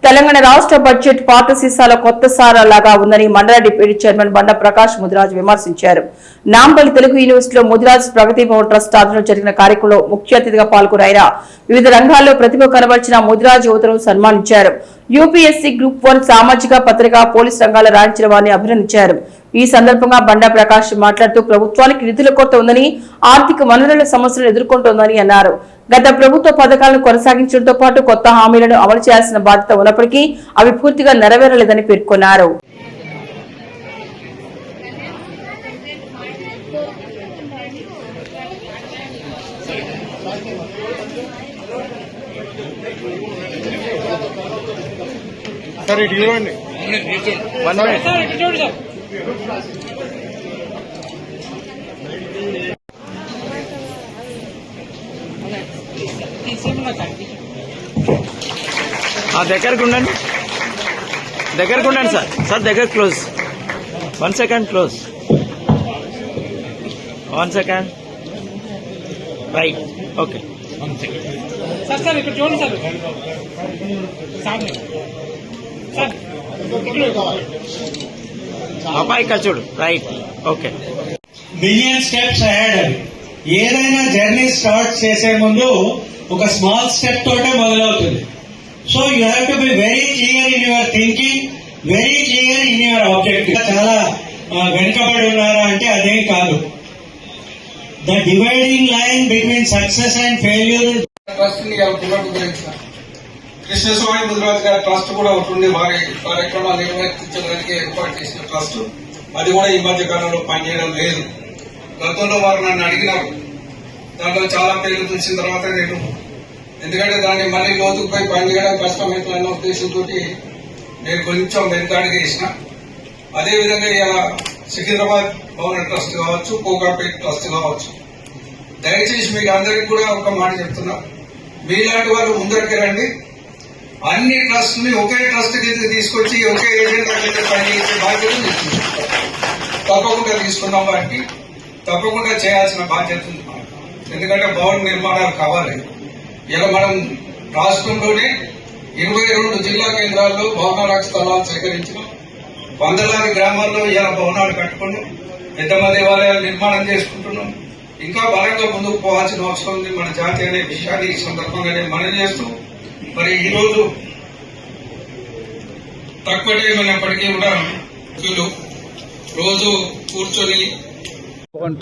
తెలంగాణ రాష్ట్ర బడ్జెట్ పాత సీసాల కొత్త సారా లాగా ఉందని మండల డిప్యూటీ చైర్మన్ బండ ప్రకాష్ ముదిరాజ్ విమర్శించారు. నాంపల్లి తెలుగు యూనివర్సిటీలో ముదిరాజ్ ప్రగతి భవన్ ట్రస్ట్ ఆధ్వర్యంలో జరిగిన కార్యక్రమంలో ముఖ్య అతిథిగా పాల్గొన్న ఆయన వివిధ రంగాల్లో ప్రతిభ కనబర్చిన ముదిరాజ్ యువతను సన్మానించారు. యూపీఎస్సీ గ్రూప్ 1 సామాజిక పత్రిక పోలీస్ రంగాల్లో రాణించిన వారిని అభినందించారు. ఈ సందర్భంగా బండా ప్రకాష్ మాట్లాడుతూ ప్రభుత్వానికి నిధుల కొరత ఉందని, ఆర్థిక వనరుల సమస్యలను ఎదుర్కొంటోందని అన్నారు. గత ప్రభుత్వ పథకాలను కొనసాగించడంతో పాటు కొత్త హామీలను అమలు చేయాల్సిన బాధ్యత ఉన్నప్పటికీ అవి పూర్తిగా నెరవేరలేదని పేర్కొన్నారు. దగ్గరకు ఉండండి సార్ దగ్గర close 1 second close 1 second right okay sir ఇక్కడ చూడండి సార్ అబ్బాయి ఇక్కడ చూడు right okay. Million steps ahead అవి. ఏదైనా జర్నీ స్టార్ట్ చేసే ముందు ఒక స్మాల్ స్టెప్ తోటే మొదలవుతుంది. So you have to be very clear in your thinking, very clear in your objective. చాలా వెనుకబడి ఉన్నారా అంటే అదేం కాదు. The dividing line between success and failure. Krishnaswamy Mudiraj గారి ట్రస్ట్ కూడా ఉంటుంది. వారి కార్యక్రమాలు నిర్వర్తించడానికి ఏర్పాటు చేసిన ట్రస్ట్ అది కూడా ఈ మధ్య కాలంలో పనిచేయడం లేదు. గతంలో వారు నన్ను అడిగినారు. దాంట్లో చాలా పేర్లు చూసిన తర్వాత నేను ఎందుకంటే దాన్ని మళ్ళీ లోతుకు పోయి పనిచేయడం కష్టమవుతుందన్న ఉద్దేశంతో నేను కొంచెం వెనుకాడిగా వేసిన. అదేవిధంగా ఇలా సికింద్రాబాద్ భవన ట్రస్ట్ కావచ్చు, కోకాపేట్ ట్రస్ట్ కావచ్చు. దయచేసి మీకు అందరికీ కూడా ఒక మాట చెప్తున్నా, మీలాంటి వాళ్ళు ముందరికి రండి. అన్ని ట్రస్ట్ ని ఒకే ట్రస్ట్ కింద తీసుకొచ్చి ఒకే ఏజెండా కింద పనిచేసే బాధ్యత తప్పకుండా తీసుకున్నాం. వాటికి తప్పకుండా చేయాల్సిన బాధ్యత ఉంది. ఎందుకంటే భవన నిర్మాణాలు కావాలి. ఇలా మనం రాష్ట్రంలోనే 22 జిల్లా కేంద్రాల్లో భవనాలకు స్థలాలు సేకరించినాం. వందలాది గ్రామాల్లో ఇలా భవనాలు కట్టుకున్నాం. పెద్దమ్మ దేవాలయాలు నిర్మాణం చేసుకుంటున్నాం. ఇంకా బలంగా ముందుకు పోవాల్సిన అవసరం ఉంది మన జాతి అనే విషయాన్ని ఈ సందర్భంగా నేను మనవి చేస్తూ, మరి ఈ రోజు తక్కువ టైం అయినప్పటికీ కూడా రోజు కూర్చొని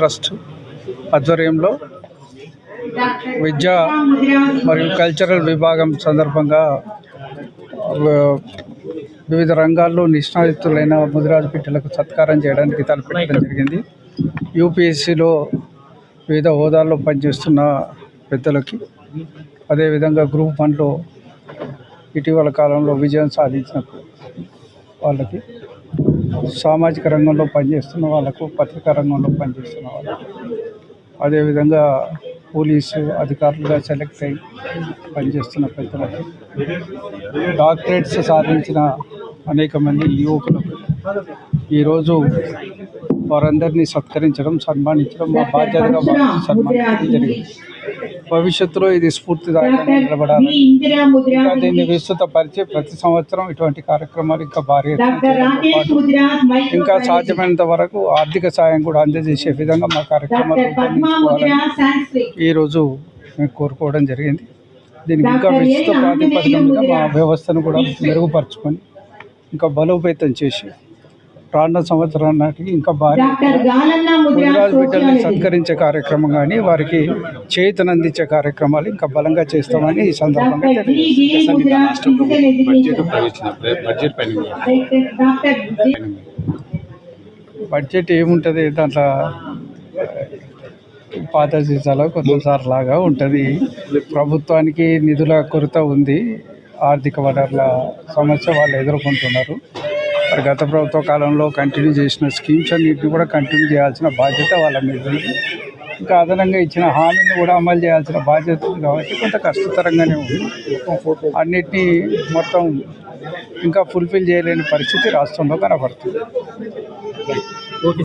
ట్రస్ట్ ఆధ్వర్యంలో విద్యా మరియు కల్చరల్ విభాగం సందర్భంగా వివిధ రంగాల్లో నిష్ణాతులైన ముదిరాజు బిడ్డలకు సత్కారం చేయడానికి తలపెట్టడం జరిగింది. యూపీఎస్సీలో వివిధ హోదాల్లో పనిచేస్తున్న పెద్దలకి, అదేవిధంగా గ్రూప్ 1లో ఇటీవల కాలంలో విజయం సాధించిన వాళ్ళకి, సామాజిక రంగంలో పనిచేస్తున్న వాళ్ళకు, పత్రికా రంగంలో పనిచేస్తున్న వాళ్ళకు, అదేవిధంగా పోలీసు అధికారులుగా సెలెక్ట్ అయి పనిచేస్తున్న పెద్దలకి, డాక్టరేట్స్ సాధించిన అనేక మంది యువకులకు ఈరోజు వారందరినీ సత్కరించడం, సన్మానించడం మా బాధ్యతగా సన్మానించడం జరిగింది. భవిష్యత్తులో ఇది స్ఫూర్తిదాయకంగా నిలబడాలని, ఇంకా దీన్ని విస్తృతపరిచి ప్రతి సంవత్సరం ఇటువంటి కార్యక్రమాలు ఇంకా భారీ ఇంకా సాధ్యమైనంత వరకు ఆర్థిక సాయం కూడా అందజేసే విధంగా మా కార్యక్రమాలు రూపొందించుకోవాలని ఈరోజు మేము కోరుకోవడం జరిగింది. దీనికి ఇంకా విస్తృత ప్రాతిపదిక మీద మా వ్యవస్థను కూడా మెరుగుపరుచుకొని ఇంకా బలోపేతం చేసి రానున్న సంవత్సరం నాటికి ఇంకా భారీ ముదిరాజు బిడ్డల్ని సత్కరించే కార్యక్రమం కానీ వారికి చేయూతనందించే కార్యక్రమాలు ఇంకా బలంగా చేస్తామని ఈ సందర్భంగా బడ్జెట్ ఏముంటుంది, దాంట్లో పాత సీసాలో కొన్నిసార్లు లాగా ఉంటుంది. ప్రభుత్వానికి నిధుల కొరత ఉంది, ఆర్థిక వనరుల సమస్య వాళ్ళు ఎదుర్కొంటున్నారు. మరి గత ప్రభుత్వ కాలంలో కంటిన్యూ చేసిన స్కీమ్స్ అన్నింటినీ కూడా కంటిన్యూ చేయాల్సిన బాధ్యత వాళ్ళ మీద ఉంది. ఇంకా అదనంగా ఇచ్చిన హామీని కూడా అమలు చేయాల్సిన బాధ్యత ఉంది. కాబట్టి కొంత కష్టతరంగానే ఉంది. అన్నిటినీ మొత్తం ఇంకా ఫుల్ఫిల్ చేయలేని పరిస్థితి రాష్ట్రంలో కనబడుతుంది.